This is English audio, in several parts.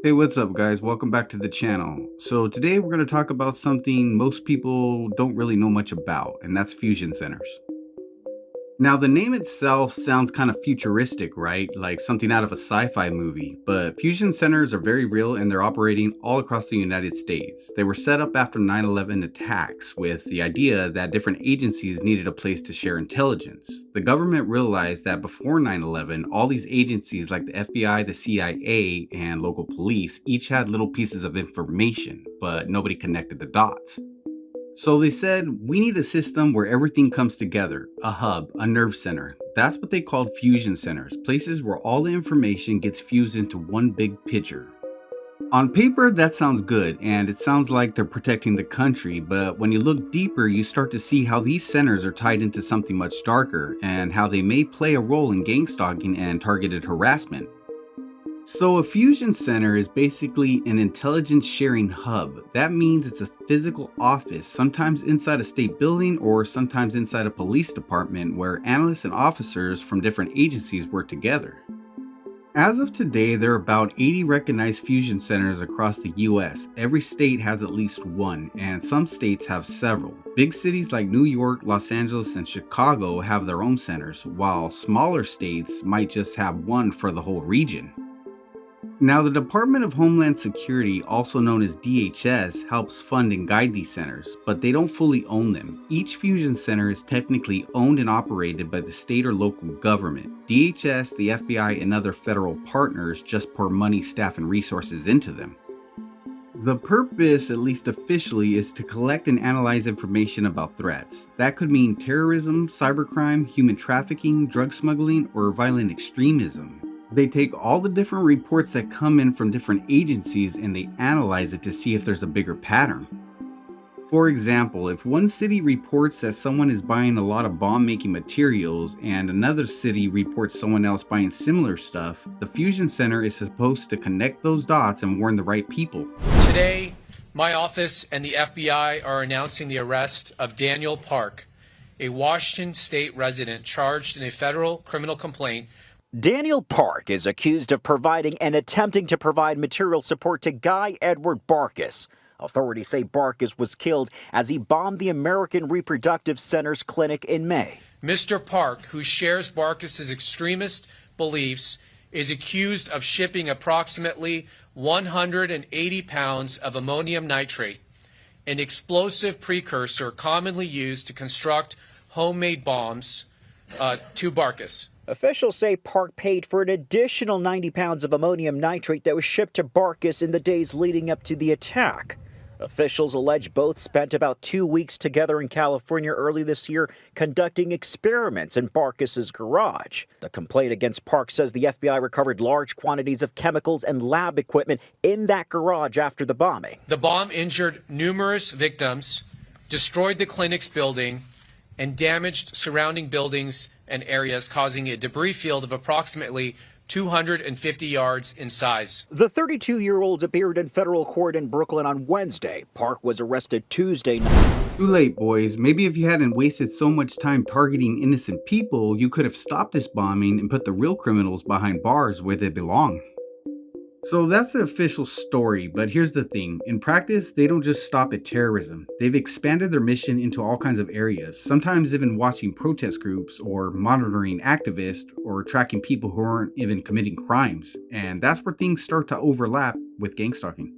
Hey, what's up, guys? Welcome back to the channel. So, today we're going to talk about something most people don't really know much about, and that's fusion centers. Now, the name itself sounds kind of futuristic, right? Like something out of a sci fi movie, but fusion centers are very real and they're operating all across the United States. They were set up after 9/11 attacks with the idea that different agencies needed a place to share intelligence. The government realized that before 9/11, all these agencies like the FBI, the CIA, and local police each had little pieces of information, but nobody connected the dots. So they said, we need a system where everything comes together, a hub, a nerve center. That's what they called fusion centers, places where all the information gets fused into one big picture. On paper, that sounds good, and it sounds like they're protecting the country, but when you look deeper, you start to see how these centers are tied into something much darker, and how they may play a role in gangstalking and targeted harassment. So, a fusion center is basically an intelligence sharing hub. That means it's a physical office, sometimes inside a state building or sometimes inside a police department, where analysts and officers from different agencies work together. As of today, there are about 80 recognized fusion centers across the US. Every state has at least one, and some states have several. Big cities like New York, Los Angeles, and Chicago have their own centers, while smaller states might just have one for the whole region. Now, the Department of Homeland Security, also known as DHS, helps fund and guide these centers, but they don't fully own them. Each fusion center is technically owned and operated by the state or local government. DHS, the FBI, and other federal partners just pour money, staff, and resources into them. The purpose, at least officially, is to collect and analyze information about threats. That could mean terrorism, cybercrime, human trafficking, drug smuggling, or violent extremism. They take all the different reports that come in from different agencies and they analyze it to see if there's a bigger pattern. For example, if one city reports that someone is buying a lot of bomb making materials and another city reports someone else buying similar stuff, the Fusion Center is supposed to connect those dots and warn the right people. Today, my office and the FBI are announcing the arrest of Daniel Park, a Washington state resident charged in a federal criminal complaint. Daniel Park is accused of providing and attempting to provide material support to Guy Edward Barkus. Authorities say Barkus was killed as he bombed the American Reproductive Center's clinic in May. Mr. Park, who shares Barkus's extremist beliefs, is accused of shipping approximately 180 pounds of ammonium nitrate, an explosive precursor commonly used to construct homemade bombs, to Barkus. Officials say Park paid for an additional 90 pounds of ammonium nitrate that was shipped to Barkus in the days leading up to the attack. Officials allege both spent about 2 weeks together in California early this year conducting experiments in Barkus's garage. The complaint against Park says the FBI recovered large quantities of chemicals and lab equipment in that garage after the bombing. The bomb injured numerous victims, destroyed the clinic's building, and damaged surrounding buildings and areas, causing a debris field of approximately 250 yards in size. The 32-year-old appeared in federal court in Brooklyn on Wednesday. Park was arrested Tuesday night. Too late, boys. Maybe if you hadn't wasted so much time targeting innocent people, you could have stopped this bombing and put the real criminals behind bars where they belong. So that's the official story, but here's the thing. In practice, they don't just stop at terrorism. They've expanded their mission into all kinds of areas, sometimes even watching protest groups or monitoring activists or tracking people who aren't even committing crimes. And that's where things start to overlap with gangstalking.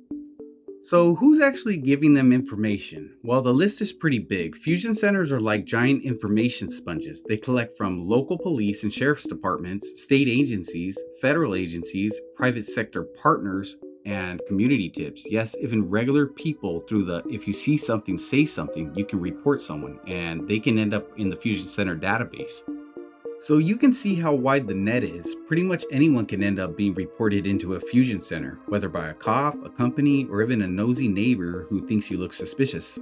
So who's actually giving them information? Well, the list is pretty big. Fusion centers are like giant information sponges. They collect from local police and sheriff's departments, state agencies, federal agencies, private sector partners, and community tips. Yes, even regular people through the if you see something, say something, you can report someone, and they can end up in the Fusion Center database. So you can see how wide the net is. Pretty much anyone can end up being reported into a fusion center, whether by a cop, a company, or even a nosy neighbor who thinks you look suspicious.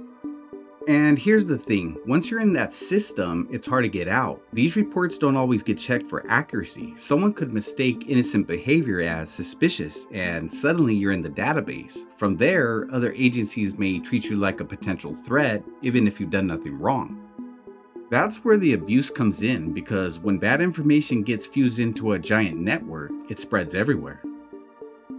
And here's the thing, once you're in that system, it's hard to get out. These reports don't always get checked for accuracy. Someone could mistake innocent behavior as suspicious, and suddenly you're in the database. From there, other agencies may treat you like a potential threat, even if you've done nothing wrong. That's where the abuse comes in, because when bad information gets fused into a giant network, it spreads everywhere.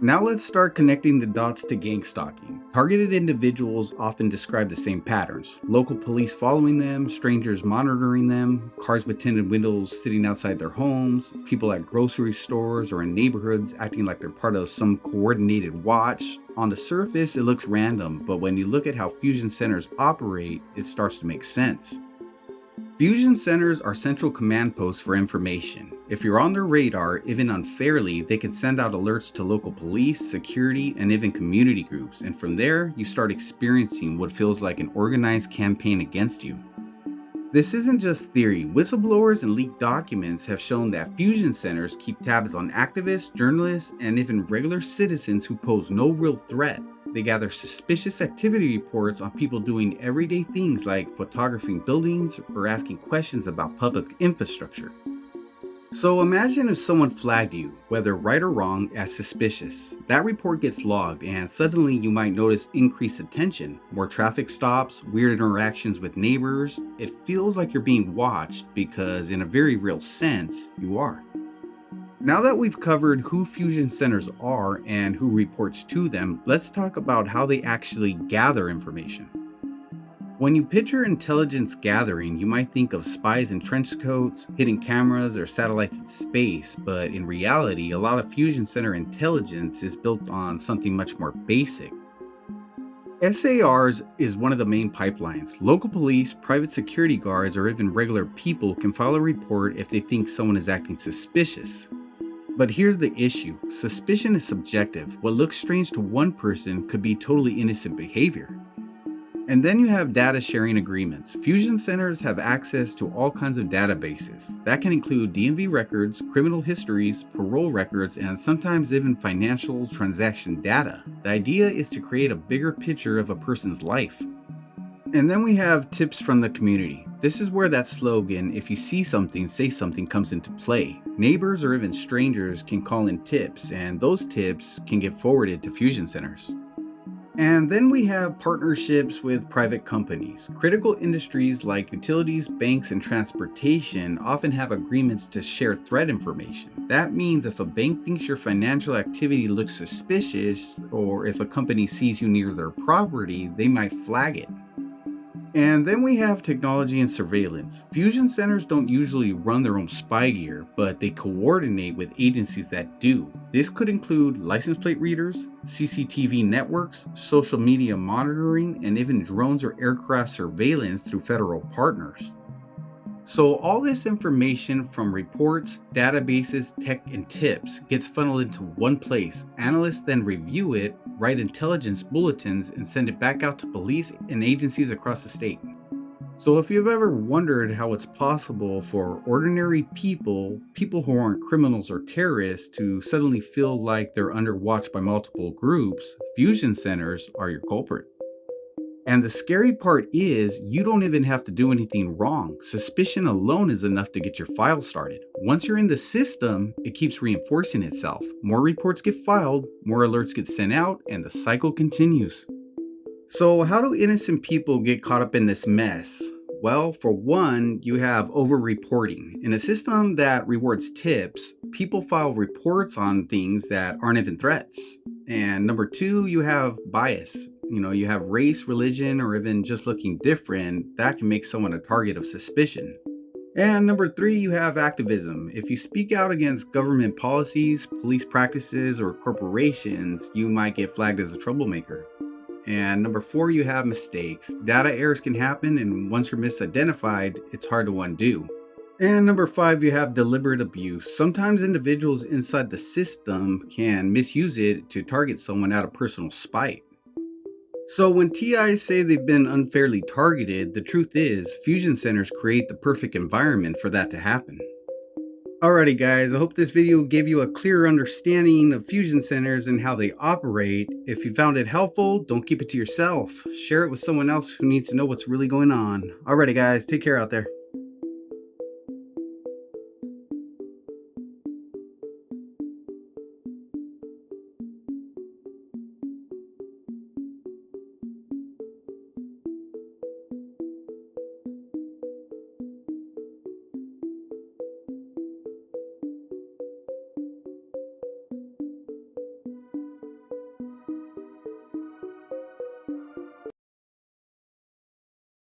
Now let's start connecting the dots to gangstalking. Targeted individuals often describe the same patterns: local police following them, strangers monitoring them, cars with tinted windows sitting outside their homes, people at grocery stores or in neighborhoods acting like they're part of some coordinated watch. On the surface, it looks random, but when you look at how fusion centers operate, it starts to make sense. Fusion centers are central command posts for information. If you're on their radar, even unfairly, they can send out alerts to local police, security, and even community groups, and from there, you start experiencing what feels like an organized campaign against you. This isn't just theory. Whistleblowers and leaked documents have shown that fusion centers keep tabs on activists, journalists, and even regular citizens who pose no real threat. They gather suspicious activity reports on people doing everyday things like photographing buildings or asking questions about public infrastructure. So imagine if someone flagged you, whether right or wrong, as suspicious. That report gets logged and suddenly you might notice increased attention, more traffic stops, weird interactions with neighbors. It feels like you're being watched because in a very real sense, you are. Now that we've covered who fusion centers are and who reports to them, let's talk about how they actually gather information. When you picture intelligence gathering, you might think of spies in trench coats, hidden cameras, or satellites in space, but in reality, a lot of fusion center intelligence is built on something much more basic. SARs is one of the main pipelines. Local police, private security guards, or even regular people can file a report if they think someone is acting suspicious. But here's the issue. Suspicion is subjective. What looks strange to one person could be totally innocent behavior. And then you have data sharing agreements. Fusion centers have access to all kinds of databases. That can include DMV records, criminal histories, parole records, and sometimes even financial transaction data. The idea is to create a bigger picture of a person's life. And then we have tips from the community. This is where that slogan, "if you see something, say something," comes into play. Neighbors or even strangers can call in tips, and those tips can get forwarded to fusion centers. And then we have partnerships with private companies. Critical industries like utilities, banks, and transportation often have agreements to share threat information. That means if a bank thinks your financial activity looks suspicious, or if a company sees you near their property, they might flag it. And then we have technology and surveillance. Fusion centers don't usually run their own spy gear, but they coordinate with agencies that do. This could include license plate readers, CCTV networks, social media monitoring, and even drones or aircraft surveillance through federal partners. So all this information from reports, databases, tech, and tips gets funneled into one place. Analysts then review it, write intelligence bulletins, and send it back out to police and agencies across the state. So if you've ever wondered how it's possible for ordinary people who aren't criminals or terrorists, to suddenly feel like they're under watch by multiple groups, fusion centers are your culprit. And the scary part is, you don't even have to do anything wrong. Suspicion alone is enough to get your file started. Once you're in the system, it keeps reinforcing itself. More reports get filed, more alerts get sent out, and the cycle continues. So how do innocent people get caught up in this mess? Well, for one, you have over-reporting. In a system that rewards tips, people file reports on things that aren't even threats. And number two, you have bias. You have race, religion, or even just looking different. That can make someone a target of suspicion. And number three, you have activism. If you speak out against government policies, police practices, or corporations, you might get flagged as a troublemaker. And number four, you have mistakes. Data errors can happen, and once you're misidentified, it's hard to undo. And number five, you have deliberate abuse. Sometimes individuals inside the system can misuse it to target someone out of personal spite. So when TIs say they've been unfairly targeted, the truth is, fusion centers create the perfect environment for that to happen. Alrighty guys, I hope this video gave you a clearer understanding of fusion centers and how they operate. If you found it helpful, don't keep it to yourself. Share it with someone else who needs to know what's really going on. Alrighty guys, take care out there.